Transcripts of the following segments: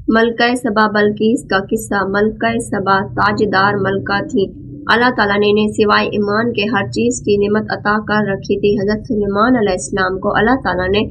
ملکہ سبا بلقیس کا قصہ۔ ملکہ سبا تاجدار ملکہ تھی۔ اللہ تعالیٰ نے انہیں سوائے ایمان کے ہر چیز کی نعمت عطا کر رکھی تھی۔ حضرت سلیمان علیہ السلام کو اللہ تعالیٰ نے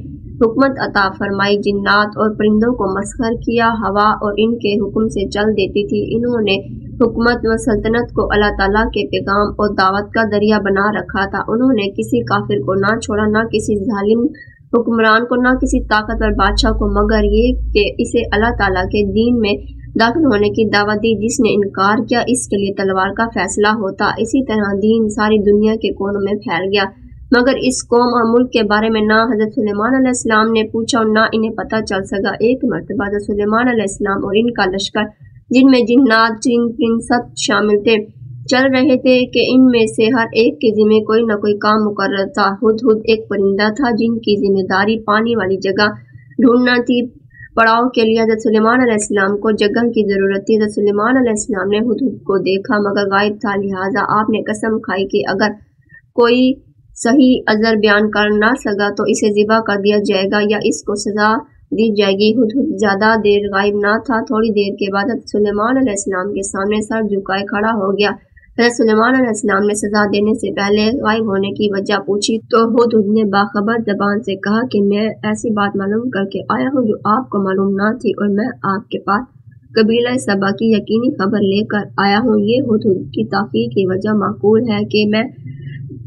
حکمت عطا فرمائی، جنات اور پرندوں کو مسخر کیا، ہوا اور ان کے حکم سے چل دیتی تھی۔ انہوں نے حکومت و سلطنت کو اللہ تعالیٰ کے پیغام اور دعوت کا ذریعہ بنا رکھا تھا۔ انہوں نے کسی کافر کو نہ چھوڑا، نہ کسی ظالم حکمران کو، نہ کسی طاقتور بادشاہ کو، مگر یہ کہ اسے اللہ تعالیٰ کے دین میں داخل ہونے کی دعوت دی۔ جس نے انکار کیا اس کے لیے تلوار کا فیصلہ ہوتا۔ اسی طرح دین ساری دنیا کے کونوں میں پھیل گیا، مگر اس قوم اور ملک کے بارے میں نہ حضرت سلیمان علیہ السلام نے پوچھا اور نہ انہیں پتہ چل سکا۔ ایک مرتبہ حضرت سلیمان علیہ السلام اور ان کا لشکر، جن میں جنات، جن، پرنسپ شامل تھے، چل رہے تھے کہ ان میں سے ہر ایک کے ذمہ کوئی نہ کوئی کام مقرر تھا۔ ہدہد ایک پرندہ تھا جن کی ذمہ داری پانی والی جگہ ڈھونڈنا تھی۔ پڑاؤ کے لیے حضرت سلیمان علیہ السلام کو جگہ کی ضرورت تھی۔ حضرت سلیمان علیہ السلام نے ہدہد کو دیکھا مگر غائب تھا، لہٰذا آپ نے قسم کھائی کہ اگر کوئی صحیح عذر بیان کر نہ سکا تو اسے ذبح کر دیا جائے گا یا اس کو سزا دی جائے گی۔ ہدہد زیادہ دیر غائب نہ تھا۔ تھوڑی دیر کے بعد حضرت سلیمان علیہ السلام کے سامنے سر جھکائے کھڑا ہو گیا۔ حضرت سلیمان علیہ السلام نے سزا دینے سے پہلے غائب ہونے کی وجہ پوچھی تو ہدہد نے باخبر زبان سے کہا کہ میں ایسی بات معلوم کر کے آیا ہوں جو آپ کو معلوم نہ تھی، اور میں آپ کے پاس قبیلہ سبا کی یقینی خبر لے کر آیا ہوں۔ یہ ہدہد کی تاخیر کی وجہ معقول ہے کہ میں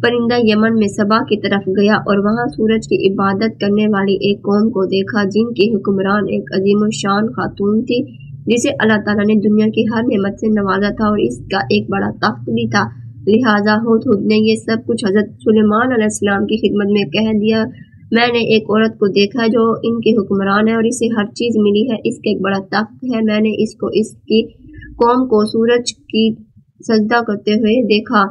پرندہ یمن میں سبا کی طرف گیا اور وہاں سورج کی عبادت کرنے والی ایک قوم کو دیکھا جن کی حکمران ایک عظیم الشان خاتون تھی جسے اللہ تعالیٰ نے دنیا کی ہر نعمت سے نوازا تھا اور اس کا ایک بڑا تخت بھی تھا۔ لہٰذا ہدہد نے یہ سب کچھ حضرت سلیمان علیہ السلام کی خدمت میں کہہ دیا۔ میں نے ایک عورت کو دیکھا جو ان کی حکمران ہے اور اسے ہر چیز ملی ہے، اس کا ایک بڑا تخت ہے۔ میں نے اس کو اس کی قوم کو سورج کی سجدہ کرتے ہوئے دیکھا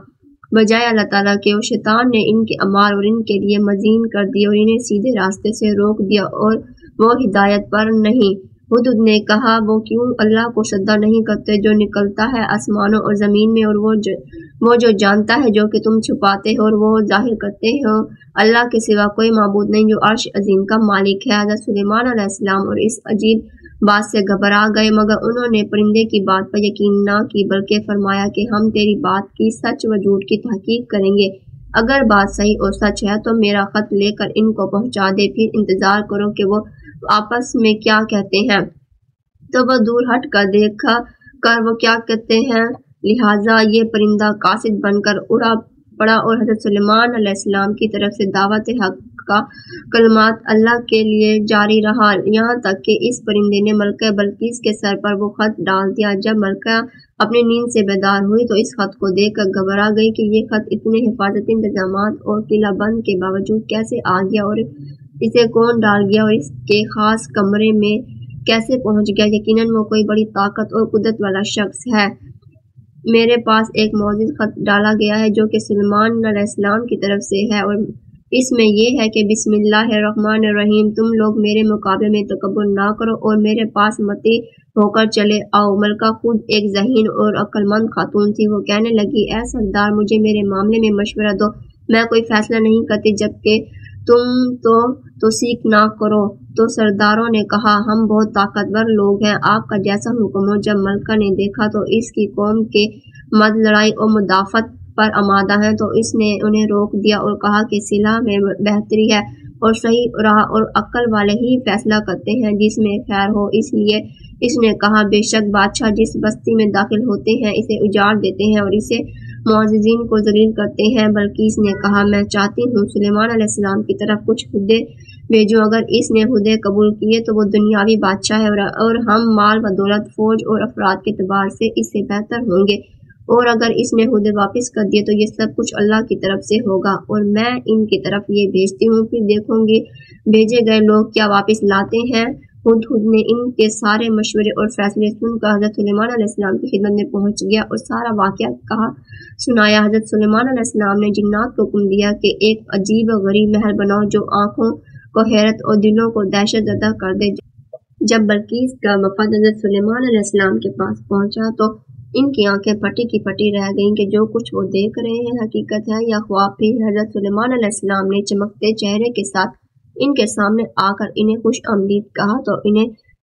بجائے اللہ تعالیٰ کے، اور شیطان نے ان کے اعمال اور ان کے لیے مزین کر دیے اور انہیں سیدھے راستے سے روک دیا اور وہ ہدایت پر نہیں۔ ہدہد نے کہا وہ کیوں اللہ کو سجدہ نہیں کرتے جو نکلتا ہے آسمانوں اور زمین میں، اور وہ جو جانتا ہے جو کہ تم چھپاتے ہو اور وہ ظاہر کرتے ہو۔ اللہ کے سوا کوئی معبود نہیں جو عرش عظیم کا مالک ہے۔ حضرت سلیمان علیہ السلام اور اس عجیب بات سے گھبرا گئے، مگر انہوں نے پرندے کی بات پر یقین نہ کی بلکہ فرمایا کہ ہم تیری بات کی سچ و جھوٹ کی تحقیق کریں گے۔ اگر بات صحیح اور سچ ہے تو میرا خط لے کر ان کو پہنچا دے، پھر انتظار کرو کہ وہ آپس میں کیا کہتے ہیں۔ تو وہ دور ہٹ کر دیکھا کر وہ کیا کہتے ہیں۔ لہٰذا یہ پرندہ قاصد بن کر اڑا پڑا اور حضرت سلیمان علیہ السلام کی طرف سے دعوت حق کا کلمات اللہ کے لیے جاری رہا، یہاں تک کہ اس پرندے نے ملکہ بلقیس کے سر پر وہ خط ڈال دیا۔ جب ملکہ اپنی نیند سے بیدار ہوئی تو اس خط کو دیکھ کر گھبرا گئی کہ یہ خط اتنے حفاظتی انتظامات اور قلعہ بند کے باوجود کیسے آ گیا اور اسے کون ڈال گیا اور اس کے خاص کمرے میں کیسے پہنچ گیا۔ یقیناً وہ کوئی بڑی طاقت اور قدرت والا شخص ہے۔ میرے پاس ایک معجز خط ڈالا گیا ہے جو کہ سلیمان علیہ السلام کی طرف سے ہے، اور اس میں یہ ہے کہ بسم اللہ الرحمن الرحیم، تم لوگ میرے مقابلے میں تکبر نہ کرو اور میرے پاس متی ہو کر چلے آؤ۔ ملکہ خود ایک ذہین اور عقل مند خاتون تھی۔ وہ کہنے لگی اے سردار، مجھے میرے معاملے میں مشورہ دو، میں کوئی فیصلہ نہیں کرتی جبکہ تم تو سیکھ نہ کرو۔ تو سرداروں نے کہا ہم بہت طاقتور لوگ ہیں، آپ کا جیسا حکم ہو۔ جب ملکہ نے دیکھا تو اس کی قوم کے مرد لڑائی اور مدافعت پر آمادہ ہیں تو اس نے انہیں روک دیا اور کہا کہ صلح میں بہتری ہے اور صحیح راہ اور عقل والے ہی فیصلہ کرتے ہیں جس میں خیر ہو۔ اس لیے اس نے کہا بے شک بادشاہ جس بستی میں داخل ہوتے ہیں اسے اجاڑ دیتے ہیں اور اسے معززین کو ذلیل کرتے ہیں۔ بلقیس نے کہا میں چاہتی ہوں سلیمان علیہ السلام کی طرف کچھ ہدے بھیجو، اگر اس نے ہدے قبول کیے تو وہ دنیاوی بادشاہ ہے اور ہم مال و دولت، فوج اور افراد کے اعتبار سے اس سے بہتر ہوں گے، اور اگر اس نے ہدے واپس کر دیے تو یہ سب کچھ اللہ کی طرف سے ہوگا اور میں ان کی طرف یہ بھیجتی ہوں، پھر دیکھوں گی بھیجے گئے لوگ کیا واپس لاتے ہیں۔ ہدہد نے ان کے سارے مشورے اور فیصلے سن کر حضرت سلیمان علیہ السلام کی خدمت میں پہنچ گیا اور سارا واقعہ سنایا۔ حضرت سلیمان علیہ السلام نے جنات کو حکم دیا کہ ایک عجیب و غریب محل بناؤ جو آنکھوں کو حیرت اور دلوں کو دہشت زدہ کر دے۔ جب بلقیس کا وفد حضرت سلیمان علیہ السلام کے پاس پہنچا تو ان کی آنکھیں پھٹی کی پھٹی رہ گئیں کہ جو کچھ وہ دیکھ رہے ہیں حقیقت ہے یا خواب۔ پھر حضرت سلیمان علیہ السلام نے چمکتے چہرے کے ساتھ ان کے سامنے آ کر انہیں خوش آمدید کہا تو انہیں